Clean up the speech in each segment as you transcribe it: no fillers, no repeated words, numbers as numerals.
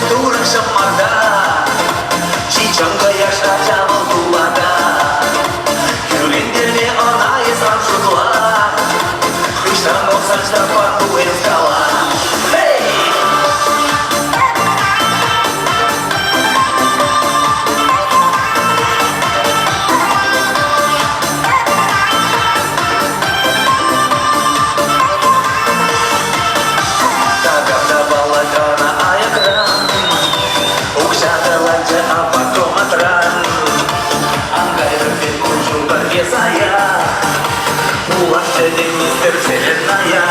турок шамарда, чичонка яшта жамал тулада. Күлендерме ана есам шутла, хыштан болсан штапан дуэн скала. Мистер Вселенная,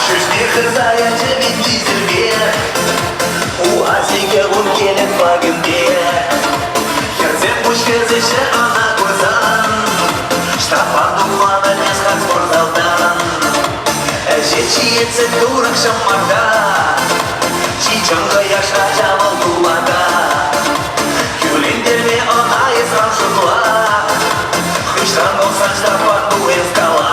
шишки хазая джемин дизельбе, УАЗиге он келет вагенбе. Херзем пушкезеше ана курзан, штапан дуклана месхат спортзалдан. Жечиеце турок шамарда, чичонка яшта жамал тулада. Күлендерме ана есрам шутла, хыштан болсан штапан дуэн скала.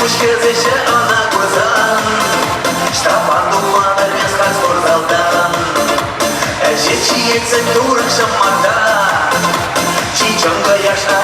Пушкезеше ана курзан, штапан дуклана месхат спортзалдан. Жечиеце турок шамарда, чичонка яшта